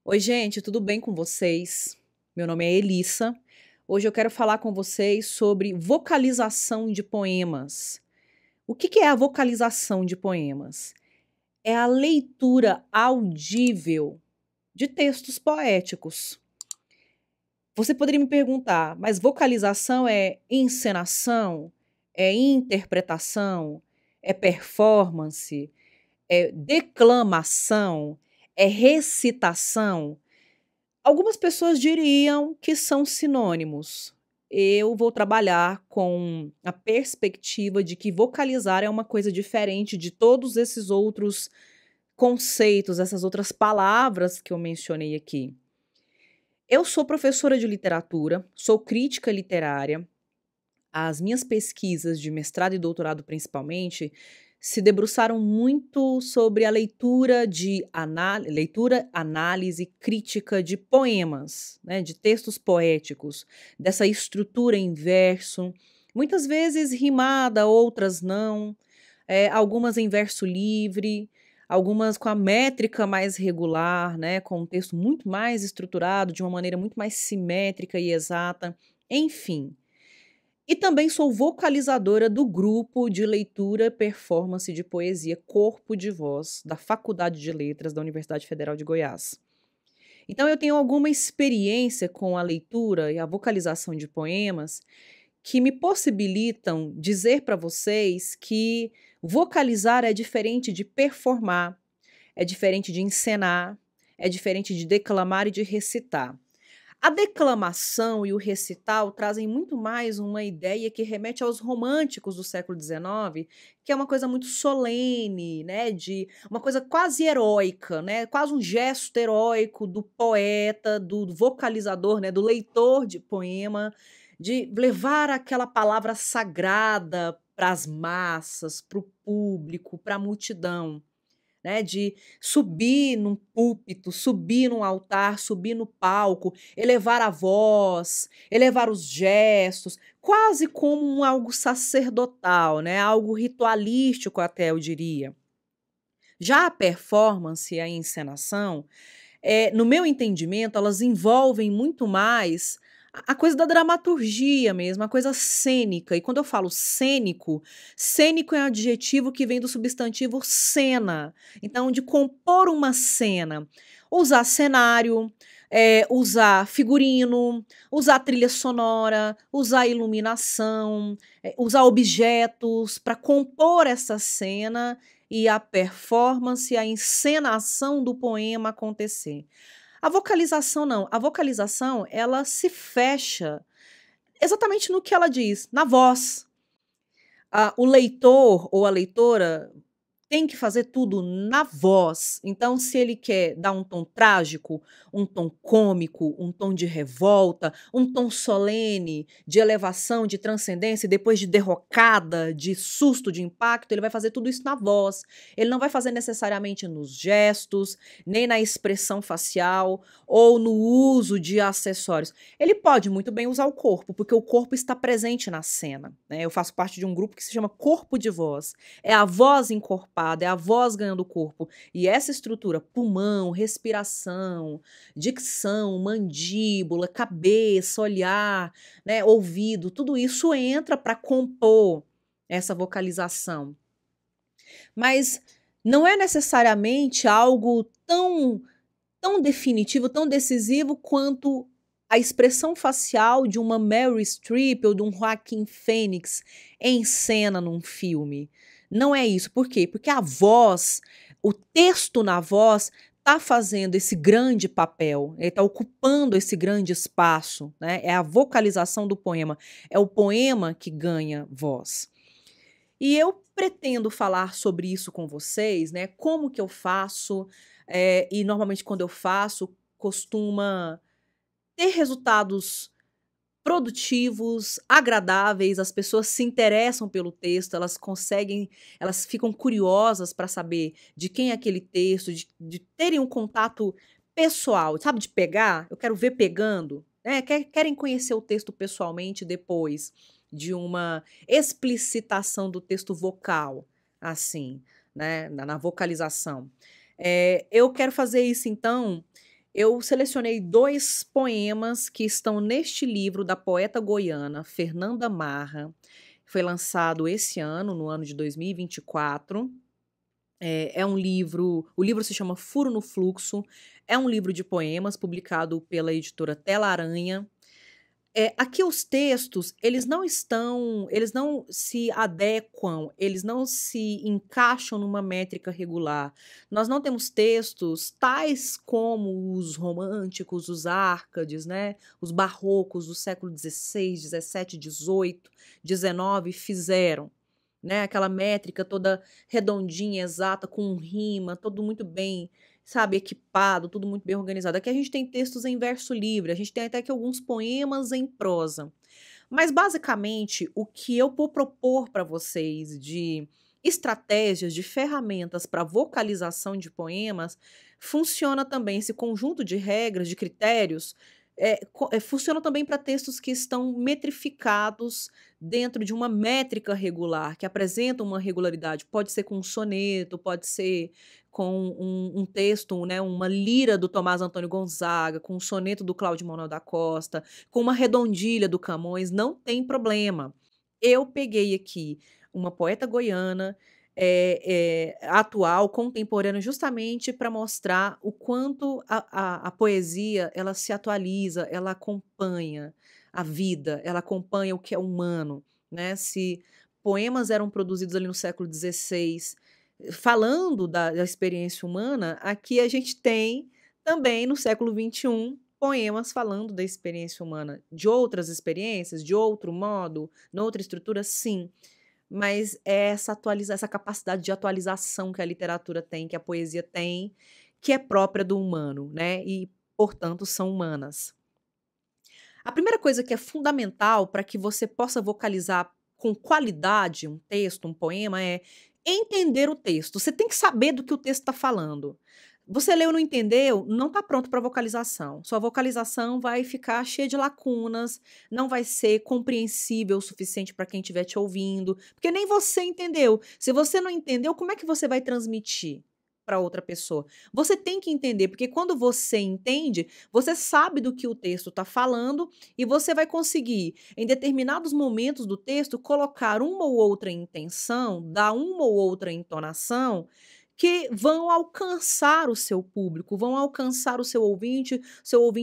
Oi, gente, tudo bem com vocês? Meu nome é Elissa. Hoje eu quero falar com vocês sobre vocalização de poemas. O que é a vocalização de poemas? É a leitura audível de textos poéticos. Você poderia me perguntar, mas vocalização é encenação? É interpretação? É performance? É declamação? É recitação? Algumas pessoas diriam que são sinônimos. Eu vou trabalhar com a perspectiva de que vocalizar é uma coisa diferente de todos esses outros conceitos, essas outras palavras que eu mencionei aqui. Eu sou professora de literatura, sou crítica literária. As minhas pesquisas de mestrado e doutorado, principalmente, se debruçaram muito sobre a leitura, análise, crítica de poemas, né, de textos poéticos, dessa estrutura em verso, muitas vezes rimada, outras não, algumas em verso livre, algumas com a métrica mais regular, né, com um texto muito mais estruturado, de uma maneira muito mais simétrica e exata, enfim. E também sou vocalizadora do grupo de leitura, performance de poesia Corpo de Voz, da Faculdade de Letras da Universidade Federal de Goiás. Então eu tenho alguma experiência com a leitura e a vocalização de poemas que me possibilitam dizer para vocês que vocalizar é diferente de performar, é diferente de encenar, é diferente de declamar e de recitar. A declamação e o recital trazem muito mais uma ideia que remete aos românticos do século XIX, que é uma coisa muito solene, né, de uma coisa quase heróica, né, quase um gesto heróico do poeta, do vocalizador, né, do leitor de poema, de levar aquela palavra sagrada para as massas, para o público, para a multidão, né, de subir num púlpito, subir num altar, subir no palco, elevar a voz, elevar os gestos, quase como algo sacerdotal, né, algo ritualístico até eu diria. Já a performance e a encenação, no meu entendimento, elas envolvem muito mais a coisa da dramaturgia mesmo, a coisa cênica. E quando eu falo cênico, cênico é um adjetivo que vem do substantivo cena. Então, de compor uma cena, usar cenário, usar figurino, usar trilha sonora, usar iluminação, usar objetos para compor essa cena e a performance, a encenação do poema acontecer. A vocalização não, a vocalização ela se fecha exatamente no que ela diz, na voz. O leitor ou a leitora tem que fazer tudo na voz. Então, se ele quer dar um tom trágico, um tom cômico, um tom de revolta, um tom solene, de elevação, de transcendência, e depois de derrocada, de susto, de impacto, ele vai fazer tudo isso na voz. Ele não vai fazer necessariamente nos gestos, nem na expressão facial ou no uso de acessórios. Ele pode muito bem usar o corpo, porque o corpo está presente na cena, né? Eu faço parte de um grupo que se chama Corpo de Voz. É a voz encorpada, é a voz ganhando corpo. E essa estrutura, pulmão, respiração, dicção, mandíbula, cabeça, olhar, né, ouvido, tudo isso entra para compor essa vocalização. Mas não é necessariamente algo tão definitivo, tão decisivo quanto a expressão facial de uma Meryl Streep ou de um Joaquin Phoenix em cena num filme. Não é isso. Por quê? Porque a voz, o texto na voz está fazendo esse grande papel, ele está ocupando esse grande espaço, né? É a vocalização do poema, é o poema que ganha voz. E eu pretendo falar sobre isso com vocês, né, como que eu faço, e normalmente quando eu faço, costuma ter resultados produtivos, agradáveis, as pessoas se interessam pelo texto, elas ficam curiosas para saber de quem é aquele texto, de terem um contato pessoal, sabe, de pegar? Eu quero ver pegando, né, querem conhecer o texto pessoalmente depois de uma explicitação do texto vocal, assim, né, na vocalização. Eu quero fazer isso então, Eu selecionei 2 poemas que estão neste livro da poeta goiana Fernanda Marra. Foi lançado esse ano, no ano de 2024. É um livro, o livro se chama Furo no Fluxo, é um livro de poemas publicado pela editora Tela Aranha. Aqui os textos, eles não se adequam, eles não se encaixam numa métrica regular. Nós não temos textos tais como os românticos, os árcades, né, os barrocos do século XVI, XVII, XVIII, XIX fizeram, né, aquela métrica toda redondinha, exata, com rima, tudo muito bem, sabe, equipado, tudo muito bem organizado. Aqui a gente tem textos em verso livre, a gente tem até que alguns poemas em prosa. Mas basicamente o que eu vou propor para vocês de estratégias, de ferramentas para vocalização de poemas, funciona também esse conjunto de regras, de critérios, funciona também para textos que estão metrificados dentro de uma métrica regular, que apresentam uma regularidade. Pode ser com um soneto, pode ser com um texto, né, uma lira do Tomás Antônio Gonzaga, com um soneto do Cláudio Manuel da Costa, com uma redondilha do Camões, não tem problema. Eu peguei aqui uma poeta goiana, atual, contemporânea, justamente para mostrar o quanto a poesia ela se atualiza, ela acompanha a vida, ela acompanha o que é humano, né? Se poemas eram produzidos ali no século XVI, falando da experiência humana, aqui a gente tem também no século XXI poemas falando da experiência humana, de outras experiências, de outro modo, noutra estrutura, sim. Mas é essa capacidade de atualização que a literatura tem, que a poesia tem, que é própria do humano, né, e, portanto, são humanas. A primeira coisa que é fundamental para que você possa vocalizar com qualidade um texto, um poema, é entender o texto. Você tem que saber do que o texto está falando. Você leu e não entendeu, não está pronto para vocalização. Sua vocalização vai ficar cheia de lacunas, não vai ser compreensível o suficiente para quem estiver te ouvindo, porque nem você entendeu. Se você não entendeu, como é que você vai transmitir para outra pessoa? Você tem que entender, porque quando você entende, você sabe do que o texto está falando e você vai conseguir, em determinados momentos do texto, colocar uma ou outra intenção, dar uma ou outra entonação que vão alcançar o seu público, vão alcançar o seu ouvinte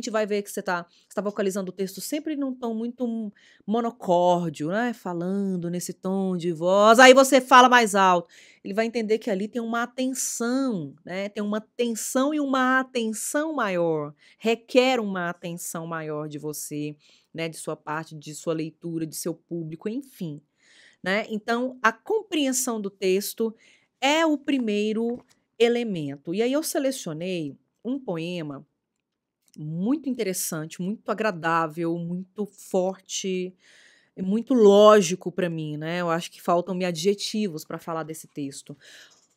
vai ver que você está vocalizando o texto sempre num tom muito monocórdio, né, falando nesse tom de voz, aí você fala mais alto, ele vai entender que ali tem uma atenção, né, tem uma tensão e uma atenção maior, requer uma atenção maior de você, né, de sua parte, de sua leitura, de seu público, enfim, né. Então a compreensão do texto é o primeiro elemento. E aí eu selecionei um poema muito interessante, muito agradável, muito forte, e muito lógico para mim, né, eu acho que faltam-me adjetivos para falar desse texto.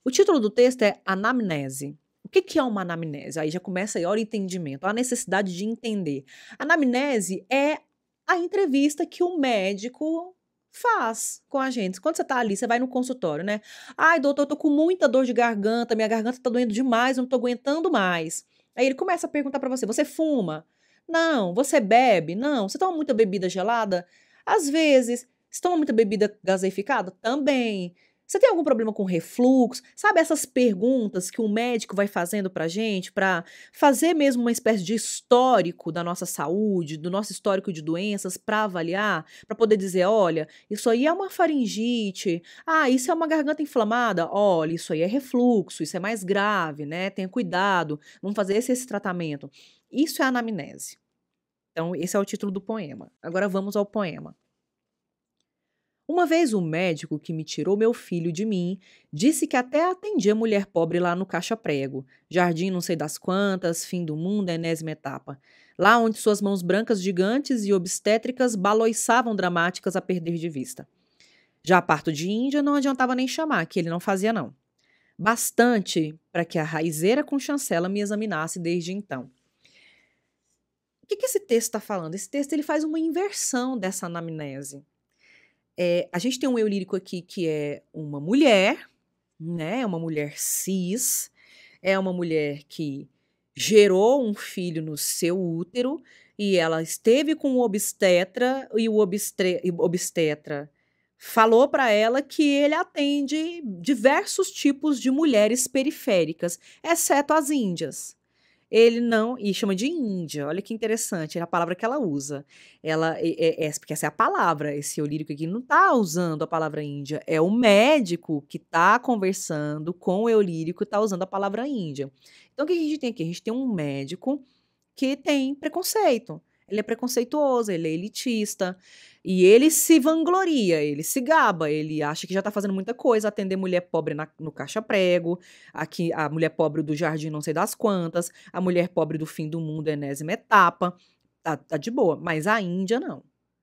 O título do texto é Anamnese. O que que é uma anamnese? Aí já começa aí, olha o entendimento, a necessidade de entender. Anamnese é a entrevista que o médico faz com a gente. Quando você tá ali, você vai no consultório, né? Ai, doutor, eu tô com muita dor de garganta, minha garganta tá doendo demais, eu não tô aguentando mais. Aí ele começa a perguntar pra você: você fuma? Não. Você bebe? Não. Você toma muita bebida gelada? Às vezes. Você toma muita bebida gaseificada? Também. Você tem algum problema com refluxo? Sabe essas perguntas que o médico vai fazendo pra gente, pra fazer mesmo uma espécie de histórico da nossa saúde, do nosso histórico de doenças, pra avaliar, pra poder dizer: olha, isso aí é uma faringite, ah, isso é uma garganta inflamada, olha, isso aí é refluxo, isso é mais grave, né? Tenha cuidado, vamos fazer esse tratamento. Isso é anamnese. Então, esse é o título do poema. Agora vamos ao poema. Uma vez o médico que me tirou meu filho de mim disse que até atendia mulher pobre lá no caixa-prego, jardim não sei das quantas, fim do mundo, enésima etapa. Lá onde suas mãos brancas gigantes e obstétricas baloiçavam dramáticas a perder de vista. Já a parto de Índia não adiantava nem chamar, que ele não fazia não. Bastante para que a raizeira com chancela me examinasse desde então. O que esse texto está falando? Esse texto ele faz uma inversão dessa anamnese. A gente tem um eu lírico aqui que é uma mulher, né, é uma mulher cis, é uma mulher que gerou um filho no seu útero e ela esteve com o obstetra e o obstetra falou para ela que ele atende diversos tipos de mulheres periféricas, exceto as índias. Ele não e chama de índia, olha que interessante, é a palavra que ela usa. Ela porque essa é a palavra, esse eu lírico aqui não tá usando a palavra índia, é o médico que tá conversando com o eu lírico e tá usando a palavra índia. Então o que a gente tem aqui? A gente tem um médico que tem preconceito. Ele é preconceituoso, ele é elitista, e ele se vangloria, ele se gaba, ele acha que já tá fazendo muita coisa, atender mulher pobre no caixa-prego, aqui a mulher pobre do jardim não sei das quantas, a mulher pobre do fim do mundo, enésima etapa, tá de boa, mas a Índia não.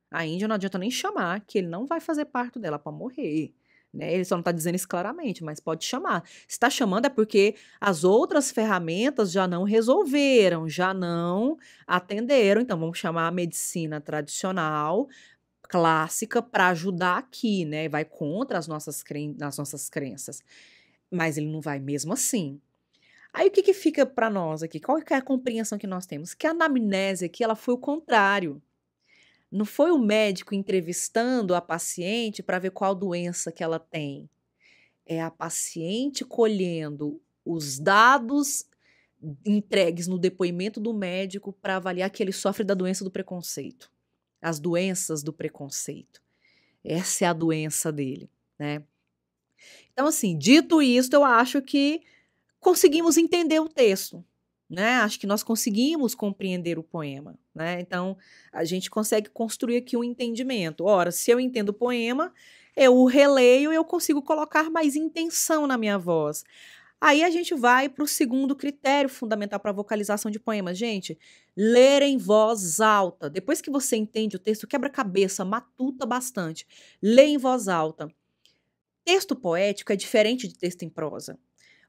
A Índia não adianta nem chamar, que ele não vai fazer parto dela pra morrer, né? Ele só não tá dizendo isso claramente, mas pode chamar. Se tá chamando é porque as outras ferramentas já não resolveram, já não atenderam, então vamos chamar a medicina tradicional, clássica, para ajudar aqui, né? Vai contra as nossas crenças, mas ele não vai mesmo assim. Aí o que que fica para nós aqui? Qual que é a compreensão que nós temos? Que a anamnese aqui, ela foi o contrário. Não foi o médico entrevistando a paciente para ver qual doença que ela tem. É a paciente colhendo os dados entregues no depoimento do médico para avaliar que ele sofre da doença do preconceito. As doenças do preconceito. Essa é a doença dele, né? Então, assim, dito isso, eu acho que conseguimos entender o texto, né? Acho que nós conseguimos compreender o poema, né? Então, a gente consegue construir aqui um entendimento. Ora, se eu entendo o poema, eu o releio e eu consigo colocar mais intenção na minha voz. Aí a gente vai para o segundo critério fundamental para a vocalização de poemas. Gente, ler em voz alta. Depois que você entende o texto, quebra-cabeça, matuta bastante. Lê em voz alta. Texto poético é diferente de texto em prosa.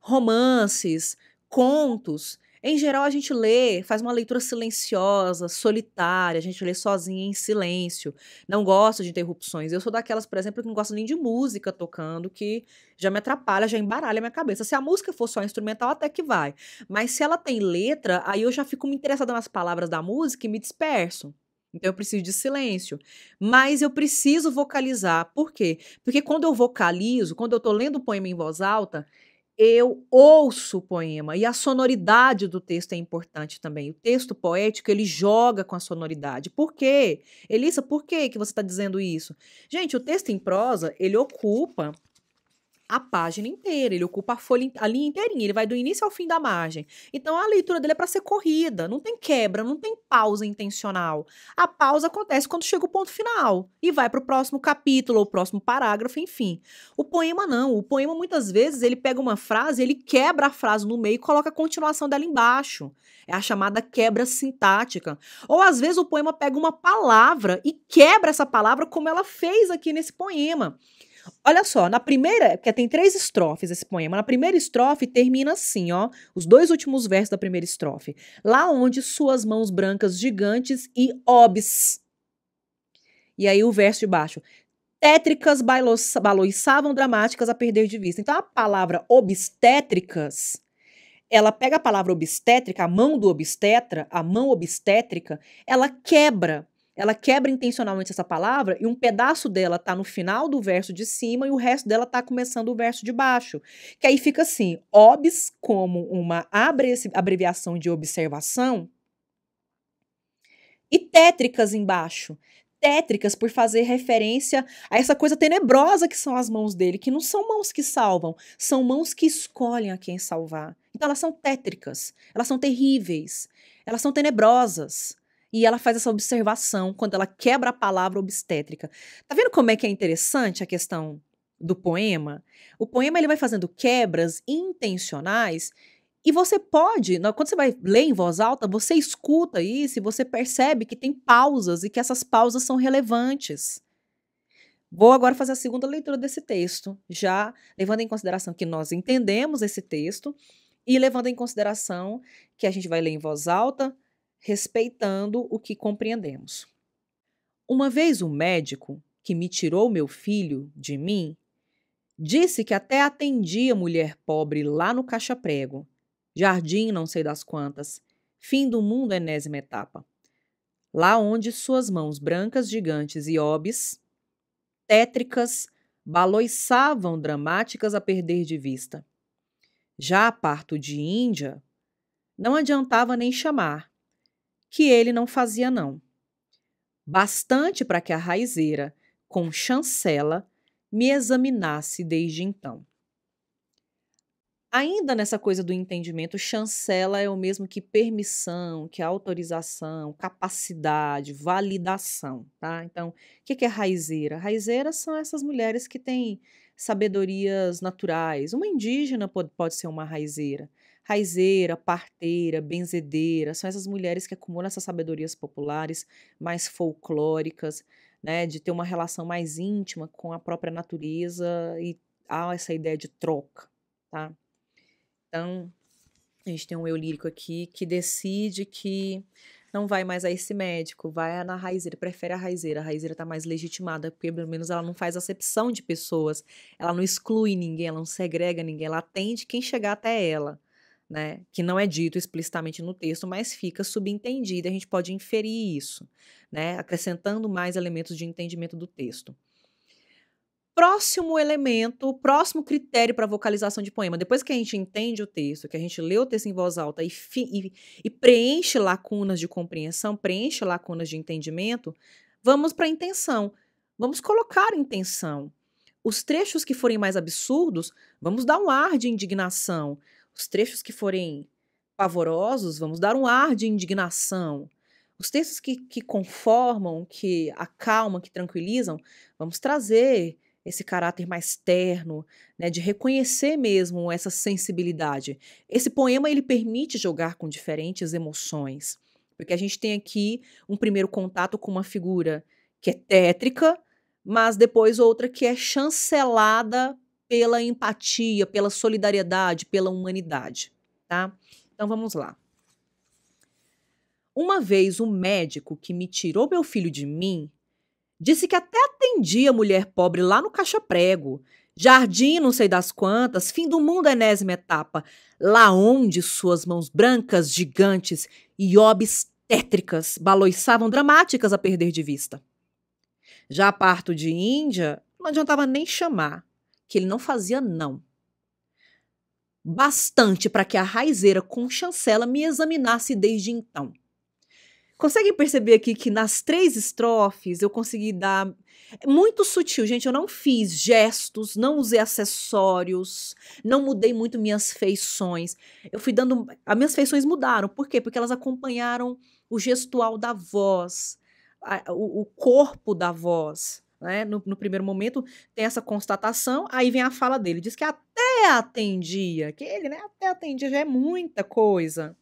Romances, contos, em geral a gente lê, faz uma leitura silenciosa, solitária, a gente lê sozinha em silêncio, não gosta de interrupções. Eu sou daquelas, por exemplo, que não gosto nem de música tocando, que já me atrapalha, já embaralha a minha cabeça. Se a música for só instrumental, até que vai. Mas se ela tem letra, aí eu já fico me interessada nas palavras da música e me disperso. Então eu preciso de silêncio. Mas eu preciso vocalizar. Por quê? Porque quando eu vocalizo, quando eu estou lendo o poema em voz alta, eu ouço o poema e a sonoridade do texto é importante também. O texto poético, ele joga com a sonoridade. Por quê? Elissa, por que que você está dizendo isso? Gente, o texto em prosa, ele ocupa a página inteira, ele ocupa a linha inteirinha, ele vai do início ao fim da margem. Então a leitura dele é para ser corrida, não tem quebra, não tem pausa intencional. A pausa acontece quando chega o ponto final e vai para o próximo capítulo ou próximo parágrafo, enfim. O poema não, o poema muitas vezes ele pega uma frase, ele quebra a frase no meio e coloca a continuação dela embaixo. É a chamada quebra sintática. Ou às vezes o poema pega uma palavra e quebra essa palavra como ela fez aqui nesse poema. Olha só, na primeira, porque tem 3 estrofes esse poema. Na primeira estrofe termina assim, ó, os 2 últimos versos da primeira estrofe. Lá onde suas mãos brancas gigantes e obs. E aí o verso de baixo. Tétricas baloiçavam dramáticas a perder de vista. Então a palavra obstétricas, ela pega a palavra obstétrica, a mão do obstetra, a mão obstétrica, ela quebra. Ela quebra intencionalmente essa palavra e um pedaço dela tá no final do verso de cima e o resto dela tá começando o verso de baixo. Que aí fica assim, obs como uma abreviação de observação e tétricas embaixo. Tétricas por fazer referência a essa coisa tenebrosa que são as mãos dele, que não são mãos que salvam, são mãos que escolhem a quem salvar. Então elas são tétricas, elas são terríveis, elas são tenebrosas. E ela faz essa observação quando ela quebra a palavra obstétrica. Tá vendo como é que é interessante a questão do poema? O poema ele vai fazendo quebras intencionais e você pode, quando você vai ler em voz alta, você escuta isso e você percebe que tem pausas e que essas pausas são relevantes. Vou agora fazer a segunda leitura desse texto, já levando em consideração que nós entendemos esse texto e levando em consideração que a gente vai ler em voz alta, respeitando o que compreendemos. Uma vez o médico, que me tirou meu filho de mim, disse que até atendia mulher pobre lá no caixa-prego, Jardim não sei das quantas, fim do mundo enésima etapa. Lá onde suas mãos brancas gigantes e óbis, tétricas, baloiçavam dramáticas a perder de vista. Já a parto de Índia, não adiantava nem chamar, que ele não fazia não. Bastante para que a raizeira, com chancela, me examinasse desde então. Ainda nessa coisa do entendimento, chancela é o mesmo que permissão, que autorização, capacidade, validação, tá? Então, o que é raizeira? Raizeira são essas mulheres que têm sabedorias naturais. Uma indígena pode ser uma raizeira. Raizeira, parteira, benzedeira, são essas mulheres que acumulam essas sabedorias populares mais folclóricas, né? De ter uma relação mais íntima com a própria natureza e há essa ideia de troca, tá? Então, a gente tem um eu lírico aqui que decide que não vai mais a esse médico, vai na raizeira, prefere a raizeira tá mais legitimada, porque pelo menos ela não faz acepção de pessoas, ela não exclui ninguém, ela não segrega ninguém, ela atende quem chegar até ela, né? Que não é dito explicitamente no texto, mas fica subentendido, a gente pode inferir isso, né? Acrescentando mais elementos de entendimento do texto. Próximo elemento, próximo critério para vocalização de poema. Depois que a gente entende o texto, que a gente lê o texto em voz alta e preenche lacunas de compreensão, preenche lacunas de entendimento, vamos para a intenção. Vamos colocar intenção. Os trechos que forem mais absurdos, vamos dar um ar de indignação. Os trechos que forem pavorosos, vamos dar um ar de indignação. Os textos que conformam, que acalmam, que tranquilizam, vamos trazer esse caráter mais terno, né, de reconhecer mesmo essa sensibilidade. Esse poema ele permite jogar com diferentes emoções, porque a gente tem aqui um primeiro contato com uma figura que é tétrica, mas depois outra que é chancelada pela empatia, pela solidariedade, pela humanidade, tá? Então vamos lá. Uma vez um médico que me tirou meu filho de mim disse que até atendia mulher pobre lá no caixa-prego. Jardim não sei das quantas, fim do mundo enésima etapa. Lá onde suas mãos brancas, gigantes e óbis tétricas baloiçavam dramáticas a perder de vista. Já a parto de Índia, não adiantava nem chamar, que ele não fazia não. Bastante para que a raizeira com chancela me examinasse desde então. Conseguem perceber aqui que nas 3 estrofes eu consegui dar muito sutil, gente, eu não fiz gestos, não usei acessórios, não mudei muito minhas feições. Eu fui dando as minhas feições mudaram, por quê? Porque elas acompanharam o gestual da voz, o corpo da voz, né? No primeiro momento tem essa constatação, aí vem a fala dele, diz que até atendia, que ele, né, até atendia já é muita coisa,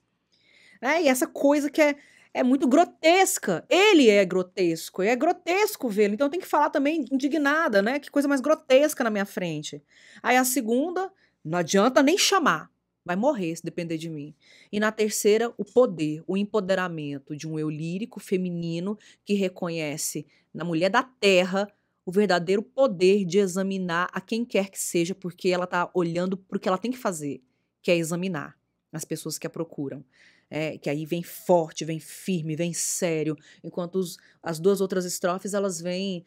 né? E essa coisa que é muito grotesca. Ele é grotesco, e é grotesco vê-lo. Então tem que falar também indignada, né? Que coisa mais grotesca na minha frente. Aí a segunda, não adianta nem chamar. Vai morrer se depender de mim. E na terceira, o poder, o empoderamento de um eu lírico feminino que reconhece na mulher da terra o verdadeiro poder de examinar a quem quer que seja, porque ela está olhando para o que ela tem que fazer, que é examinar as pessoas que a procuram. Que aí vem forte, vem firme, vem sério, enquanto as 2 outras estrofes, elas vêm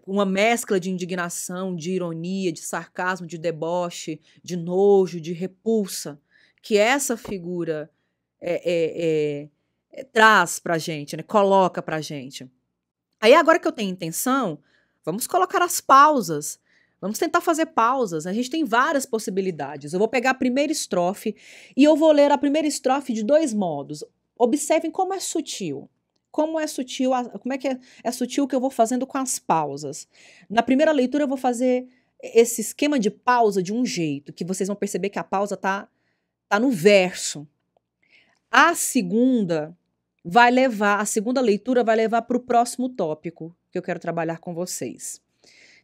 uma mescla de indignação, de ironia, de sarcasmo, de deboche, de nojo, de repulsa, que essa figura traz pra gente, né, coloca pra gente. Aí agora que eu tenho intenção, vamos colocar as pausas. Vamos tentar fazer pausas. A gente tem várias possibilidades. Eu vou pegar a primeira estrofe e eu vou ler a primeira estrofe de 2 modos. Observem como é sutil. Como é sutil, como é que é sutil o que eu vou fazendo com as pausas. Na primeira leitura eu vou fazer esse esquema de pausa de um jeito, que vocês vão perceber que a pausa tá no verso. A segunda leitura vai levar para o próximo tópico que eu quero trabalhar com vocês.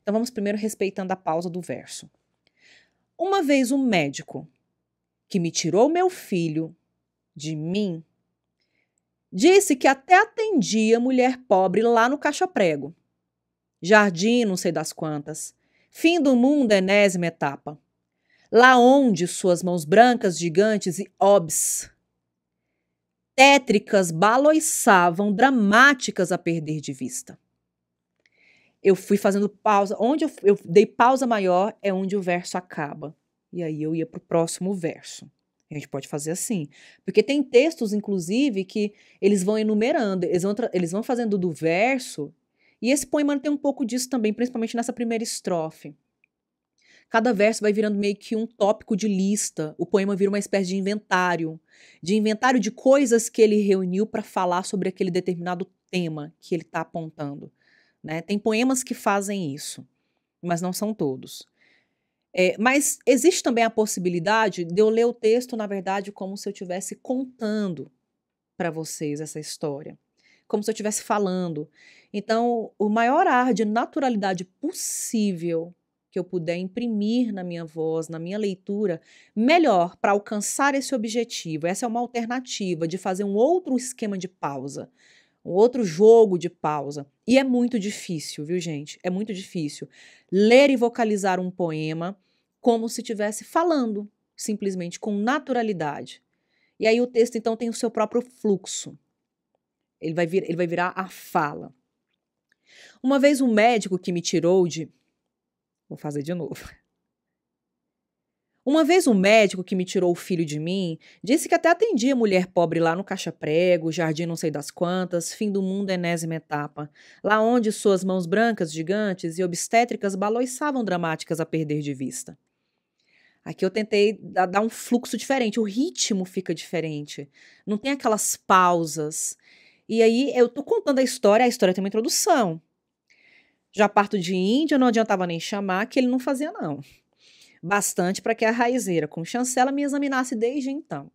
Então vamos primeiro respeitando a pausa do verso. Uma vez um médico que me tirou meu filho de mim disse que até atendia mulher pobre lá no caixa-prego. Jardim não sei das quantas. Fim do mundo enésima etapa. Lá onde suas mãos brancas, gigantes e obstétricas baloiçavam, dramáticas a perder de vista. Eu fui fazendo pausa. Onde eu dei pausa maior é onde o verso acaba. E aí eu ia para o próximo verso. A gente pode fazer assim. Porque tem textos, inclusive, que eles vão enumerando, eles vão fazendo do verso. E esse poema tem um pouco disso também, principalmente nessa primeira estrofe. Cada verso vai virando meio que um tópico de lista. O poema vira uma espécie de inventário de coisas que ele reuniu para falar sobre aquele determinado tema que ele está apontando. Né? Tem poemas que fazem isso, mas não são todos. Mas existe também a possibilidade de eu ler o texto, na verdade, como se eu estivesse contando para vocês essa história, como se eu estivesse falando. Então, o maior ar de naturalidade possível que eu puder imprimir na minha voz, na minha leitura, melhor para alcançar esse objetivo. Essa é uma alternativa de fazer um outro esquema de pausa. Um outro jogo de pausa. E é muito difícil, viu, gente? É muito difícil ler e vocalizar um poema como se estivesse falando, simplesmente com naturalidade. E aí o texto, então, tem o seu próprio fluxo. Ele vai virar a fala. Uma vez um médico que me tirou de... Vou fazer de novo. Uma vez um médico que me tirou o filho de mim disse que até atendia mulher pobre lá no Caixa-Prego, jardim não sei das quantas, fim do mundo enésima etapa, lá onde suas mãos brancas, gigantes e obstétricas baloiçavam dramáticas a perder de vista. Aqui eu tentei dar um fluxo diferente, o ritmo fica diferente, não tem aquelas pausas. E aí eu tô contando a história tem uma introdução. Já parto de Índia, não adiantava nem chamar, que ele não fazia não. Bastante para que a raizeira com chancela me examinasse desde então.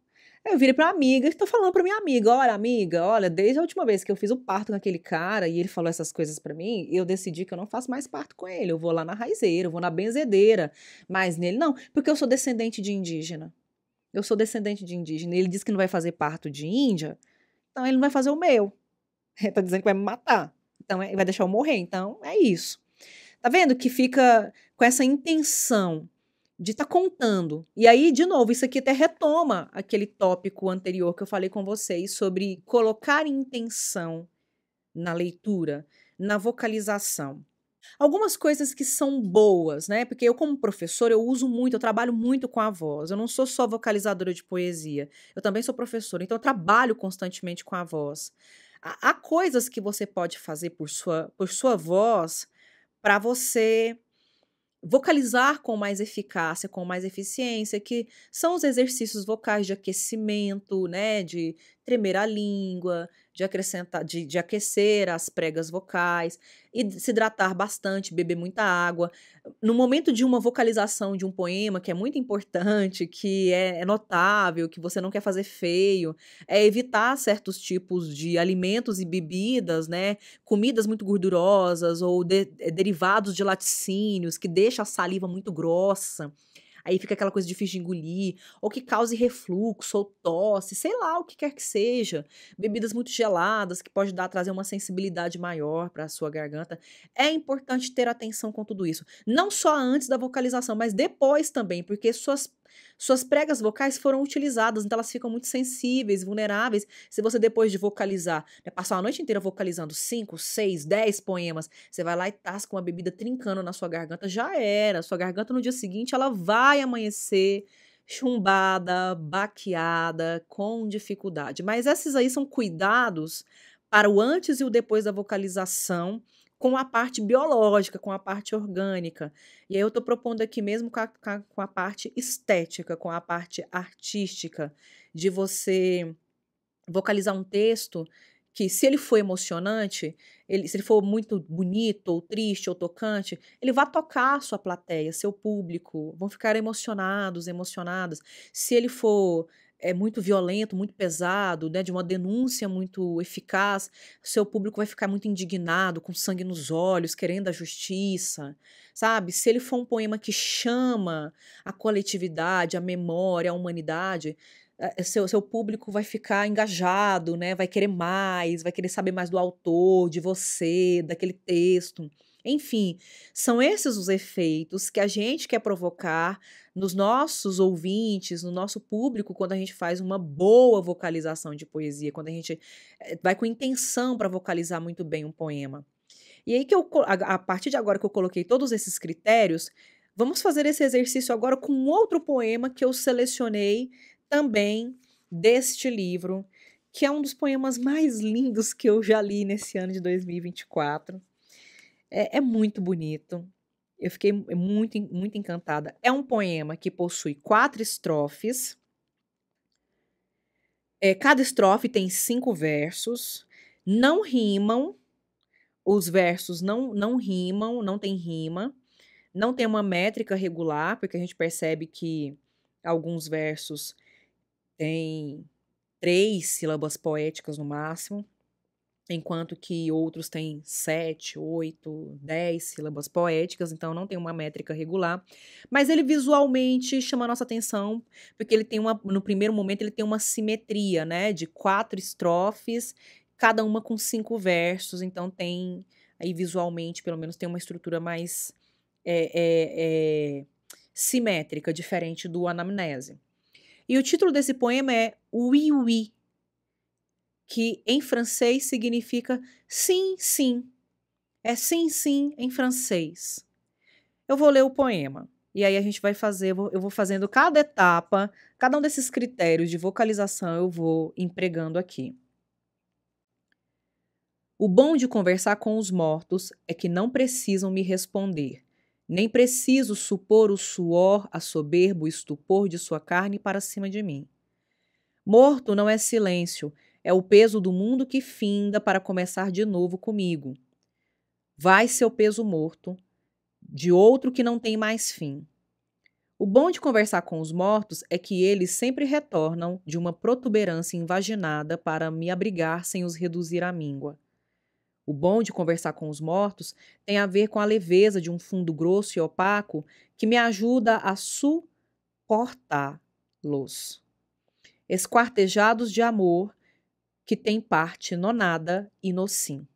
Aí eu virei para amiga e estou falando para minha amiga, olha, desde a última vez que eu fiz o parto com aquele cara e ele falou essas coisas para mim, eu decidi que eu não faço mais parto com ele, eu vou lá na raizeira, eu vou na benzedeira, mas nele não, porque eu sou descendente de indígena. Eu sou descendente de indígena. Ele disse que não vai fazer parto de índia, então ele não vai fazer o meu. Ele tá dizendo que vai me matar. Então ele vai deixar eu morrer, então é isso. Tá vendo que fica com essa intenção de estar contando. E aí, de novo, isso aqui até retoma aquele tópico anterior que eu falei com vocês sobre colocar intenção na leitura, na vocalização. Algumas coisas que são boas, né? Porque eu, como professor, eu trabalho muito com a voz. Eu não sou só vocalizadora de poesia, eu também sou professora, então eu trabalho constantemente com a voz. Há coisas que você pode fazer por sua voz para você vocalizar com mais eficácia, com mais eficiência, que são os exercícios vocais de aquecimento, né, de tremer a língua, de acrescentar, de aquecer as pregas vocais e de se hidratar bastante, beber muita água. No momento de uma vocalização de um poema, que é muito importante, que é notável, que você não quer fazer feio, é evitar certos tipos de alimentos e bebidas, né, comidas muito gordurosas ou derivados de laticínios, que deixa a saliva muito grossa, aí fica aquela coisa difícil de engolir, ou que cause refluxo ou tosse, sei lá, o que quer que seja. Bebidas muito geladas, que pode trazer uma sensibilidade maior para a sua garganta. É importante ter atenção com tudo isso. Não só antes da vocalização, mas depois também, porque suas pregas vocais foram utilizadas, então elas ficam muito sensíveis, vulneráveis, se você depois de vocalizar, né, passar a noite inteira vocalizando 5, 6, 10 poemas, você vai lá e tasca uma bebida trincando na sua garganta, já era. Sua garganta no dia seguinte, ela vai amanhecer chumbada, baqueada, com dificuldade. Mas esses aí são cuidados para o antes e o depois da vocalização, com a parte biológica, com a parte orgânica. E aí eu estou propondo aqui mesmo com a parte estética, com a parte artística, de você vocalizar um texto que, se ele for emocionante, se ele for muito bonito, ou triste, ou tocante, ele vai tocar a sua plateia, seu público, vão ficar emocionados, emocionadas. Se ele for muito violento, muito pesado, né, de uma denúncia muito eficaz, seu público vai ficar muito indignado, com sangue nos olhos, querendo a justiça, sabe? Se ele for um poema que chama a coletividade, a memória, a humanidade, seu público vai ficar engajado, né? Vai querer mais, vai querer saber mais do autor, de você, daquele texto. Enfim, são esses os efeitos que a gente quer provocar nos nossos ouvintes, no nosso público, quando a gente faz uma boa vocalização de poesia, quando a gente vai com intenção para vocalizar muito bem um poema. E aí a partir de agora que eu coloquei todos esses critérios, vamos fazer esse exercício agora com outro poema que eu selecionei também deste livro, que é um dos poemas mais lindos que eu já li nesse ano de 2024. É muito bonito. Eu fiquei muito, muito encantada. É um poema que possui 4 estrofes. Cada estrofe tem 5 versos. Não rimam. Os versos não rimam, não tem rima. Não tem uma métrica regular, porque a gente percebe que alguns versos têm 3 sílabas poéticas no máximo, enquanto que outros têm 7, 8, 10 sílabas poéticas, então não tem uma métrica regular. Mas ele visualmente chama a nossa atenção, porque ele tem no primeiro momento, ele tem uma simetria, né, de 4 estrofes, cada uma com 5 versos, então tem, aí visualmente, pelo menos, tem uma estrutura mais simétrica, diferente do Anamnese. E o título desse poema é Oui, oui, que em francês significa sim, sim. É sim, sim em francês. Eu vou ler o poema. E aí a gente vai fazer, eu vou fazendo cada etapa, cada um desses critérios de vocalização eu vou empregando aqui. O bom de conversar com os mortos é que não precisam me responder. Nem preciso supor o suor, a soberba, o estupor de sua carne para cima de mim. Morto não é silêncio, é o peso do mundo que finda para começar de novo comigo. Vai seu peso morto, de outro que não tem mais fim. O bom de conversar com os mortos é que eles sempre retornam de uma protuberância invaginada para me abrigar sem os reduzir à míngua. O bom de conversar com os mortos tem a ver com a leveza de um fundo grosso e opaco que me ajuda a suportá-los. Esquartejados de amor que tem parte no nada e no sim.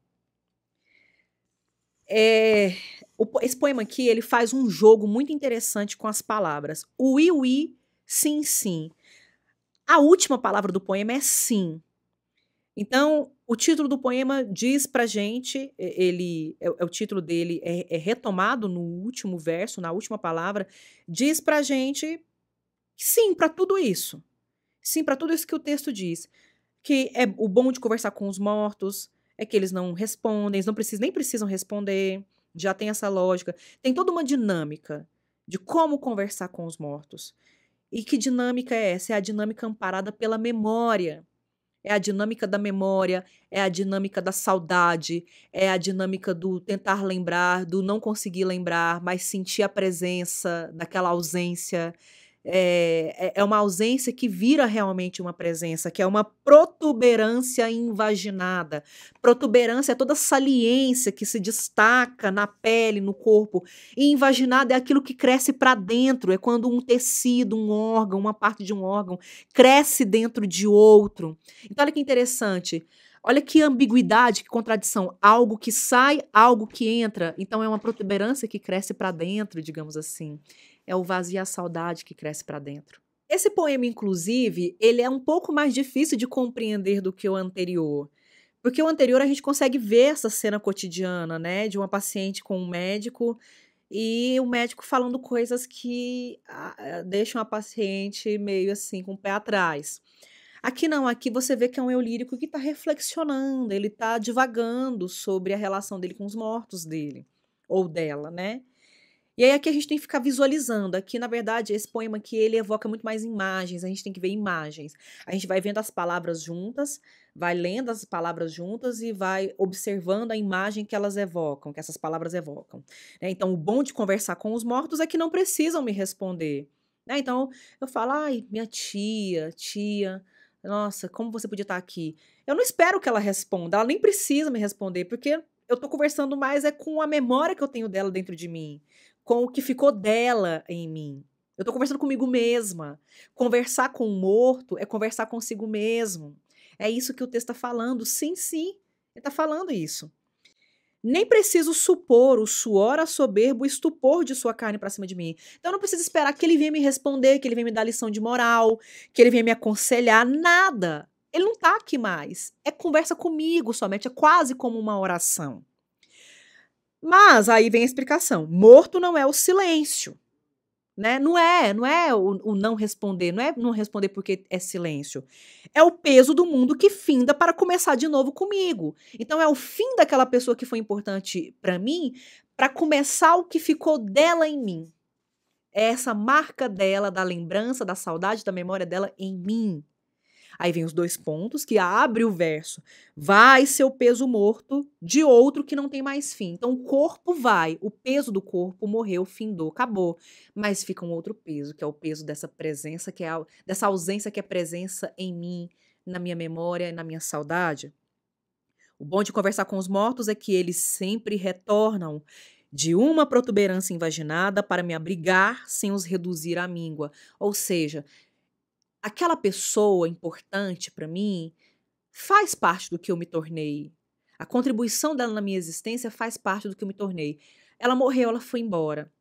Esse poema aqui, ele faz um jogo muito interessante com as palavras. O i, ui, sim, sim. A última palavra do poema é sim. Então, o título do poema diz pra gente, o título dele é retomado no último verso, na última palavra, diz pra gente sim para tudo isso. Sim para tudo isso que o texto diz. Que é o bom de conversar com os mortos, é que eles não respondem, eles nem precisam responder, já tem essa lógica. Tem toda uma dinâmica de como conversar com os mortos. E que dinâmica é essa? É a dinâmica amparada pela memória. É a dinâmica da memória, é a dinâmica da saudade, é a dinâmica do tentar lembrar, do não conseguir lembrar, mas sentir a presença daquela ausência. É uma ausência que vira realmente uma presença, que é uma protuberância invaginada. Protuberância é toda saliência que se destaca na pele, no corpo. E invaginada é aquilo que cresce para dentro, é quando um tecido, um órgão, uma parte de um órgão cresce dentro de outro. Então, olha que interessante. Olha que ambiguidade, que contradição. Algo que sai, algo que entra. Então, é uma protuberância que cresce para dentro, digamos assim. É o vazio e a saudade que cresce para dentro. Esse poema, inclusive, ele é um pouco mais difícil de compreender do que o anterior. Porque o anterior a gente consegue ver essa cena cotidiana, né? De uma paciente com um médico e o médico falando coisas que deixam a paciente meio assim com o pé atrás. Aqui não, aqui você vê que é um eu lírico que está reflexionando, ele está divagando sobre a relação dele com os mortos dele, ou dela, né? E aí aqui a gente tem que ficar visualizando. Aqui, na verdade, esse poema aqui, ele evoca muito mais imagens, a gente tem que ver imagens. A gente vai vendo as palavras juntas, vai lendo as palavras juntas e vai observando a imagem que elas evocam, que essas palavras evocam. Né? Então, o bom de conversar com os mortos é que não precisam me responder. Né? Então, eu falo, ai, minha tia, nossa, como você podia estar aqui? Eu não espero que ela responda, ela nem precisa me responder, porque eu tô conversando mais com a memória que eu tenho dela dentro de mim, com o que ficou dela em mim. Eu tô conversando comigo mesma. Conversar com o morto é conversar consigo mesmo. É isso que o texto está falando. Sim, sim, ele está falando isso. Nem preciso supor o suor, a soberba, o estupor de sua carne para cima de mim. Então eu não preciso esperar que ele venha me responder, que ele venha me dar lição de moral, que ele venha me aconselhar, nada. Ele não tá aqui mais. É conversa comigo somente, é quase como uma oração. Mas aí vem a explicação. Morto não é o silêncio, né? Não é o não responder, não é não responder porque é silêncio. É o peso do mundo que finda para começar de novo comigo. Então é o fim daquela pessoa que foi importante para mim, para começar o que ficou dela em mim. É essa marca dela, da lembrança, da saudade, da memória dela em mim. Aí vem os 2 pontos que abre o verso. Vai ser o peso morto de outro que não tem mais fim. Então o corpo vai, o peso do corpo morreu, findou, acabou. Mas fica um outro peso, que é o peso dessa presença, dessa ausência que é presença em mim, na minha memória e na minha saudade. O bom de conversar com os mortos é que eles sempre retornam de uma protuberância invaginada para me abrigar sem os reduzir à míngua. Ou seja, aquela pessoa importante para mim faz parte do que eu me tornei. A contribuição dela na minha existência faz parte do que eu me tornei. Ela morreu, ela foi embora.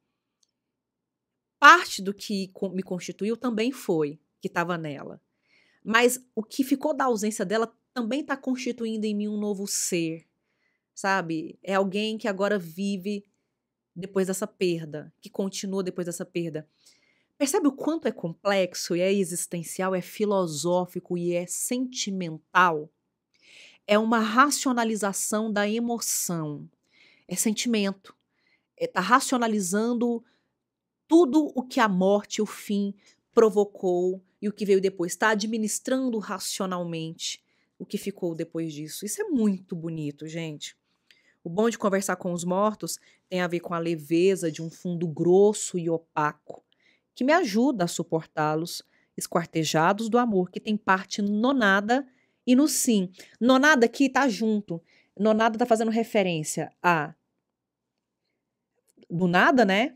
Parte do que me constituiu também foi, que estava nela. Mas o que ficou da ausência dela também está constituindo em mim um novo ser, sabe? É alguém que agora vive depois dessa perda, que continua depois dessa perda. Percebe o quanto é complexo e é existencial, é filosófico e é sentimental? É uma racionalização da emoção. É sentimento. Tá racionalizando tudo o que a morte, o fim, provocou e o que veio depois. Está administrando racionalmente o que ficou depois disso. Isso é muito bonito, gente. O bom de conversar com os mortos tem a ver com a leveza de um fundo grosso e opaco, que me ajuda a suportá-los, esquartejados do amor, que tem parte no nada e no sim. Nonada aqui tá junto. Nonada tá fazendo referência a do nada, né?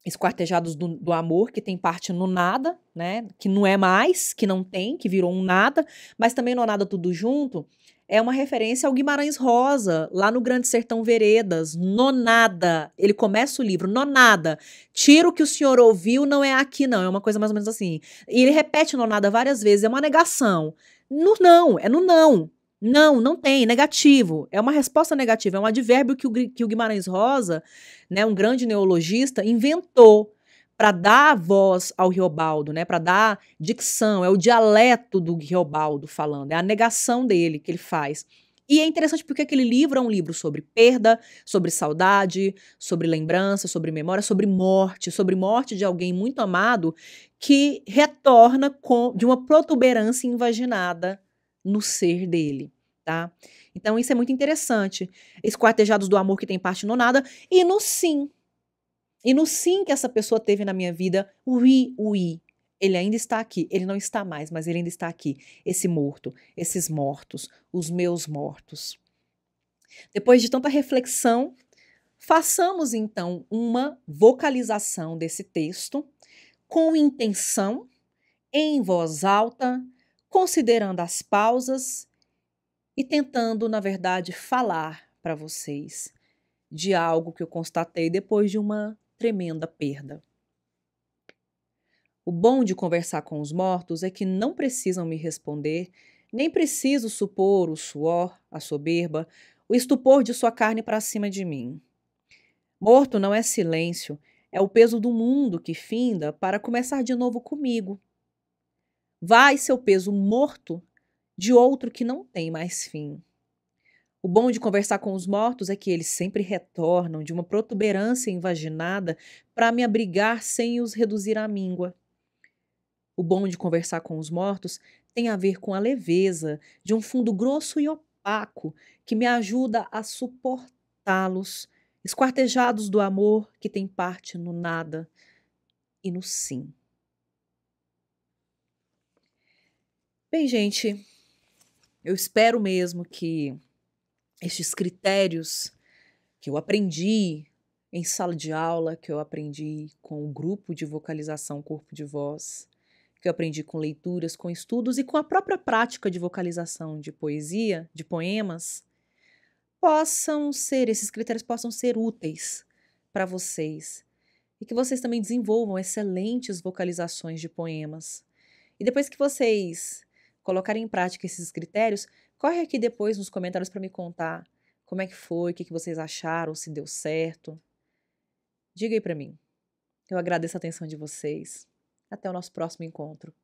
Esquartejados do amor, que tem parte no nada, né? Que não é mais, que não tem, que virou um nada, mas também no nada tudo junto. É uma referência ao Guimarães Rosa, lá no Grande Sertão Veredas, nonada. Ele começa o livro, nonada. Tira o que o senhor ouviu, não é aqui não, é uma coisa mais ou menos assim. E ele repete nonada várias vezes, é uma negação. No não, é no não. Não, não tem, negativo. É uma resposta negativa, é um advérbio que o Guimarães Rosa, né, um grande neologista, inventou para dar voz ao Riobaldo, né, para dar dicção, é o dialeto do Riobaldo falando, é a negação dele que ele faz. E é interessante porque aquele livro é um livro sobre perda, sobre saudade, sobre lembrança, sobre memória, sobre morte de alguém muito amado que retorna de uma protuberância invaginada no ser dele, tá? Então isso é muito interessante. Esquartejados do amor que tem parte no nada e no sim. E no sim que essa pessoa teve na minha vida, o i. Ele ainda está aqui. Ele não está mais, mas ele ainda está aqui. Esse morto, esses mortos, os meus mortos. Depois de tanta reflexão, façamos então uma vocalização desse texto com intenção, em voz alta, considerando as pausas e tentando, na verdade, falar para vocês de algo que eu constatei depois de uma tremenda perda. O bom de conversar com os mortos é que não precisam me responder, nem preciso supor o suor, a soberba, o estupor de sua carne para cima de mim. Morto não é silêncio, é o peso do mundo que finda para começar de novo comigo. Vai seu peso morto de outro que não tem mais fim. O bom de conversar com os mortos é que eles sempre retornam de uma protuberância invaginada para me abrigar sem os reduzir à míngua. O bom de conversar com os mortos tem a ver com a leveza de um fundo grosso e opaco que me ajuda a suportá-los, esquartejados do amor que tem parte no nada e no sim. Bem, gente, eu espero mesmo que estes critérios que eu aprendi em sala de aula, que eu aprendi com o grupo de vocalização Corpo de Voz, que eu aprendi com leituras, com estudos e com a própria prática de vocalização de poesia, de poemas, esses critérios possam ser úteis para vocês e que vocês também desenvolvam excelentes vocalizações de poemas. E depois que vocês colocarem em prática esses critérios, corre aqui depois nos comentários para me contar como é que foi, o que vocês acharam, se deu certo. Diga aí para mim. Eu agradeço a atenção de vocês. Até o nosso próximo encontro.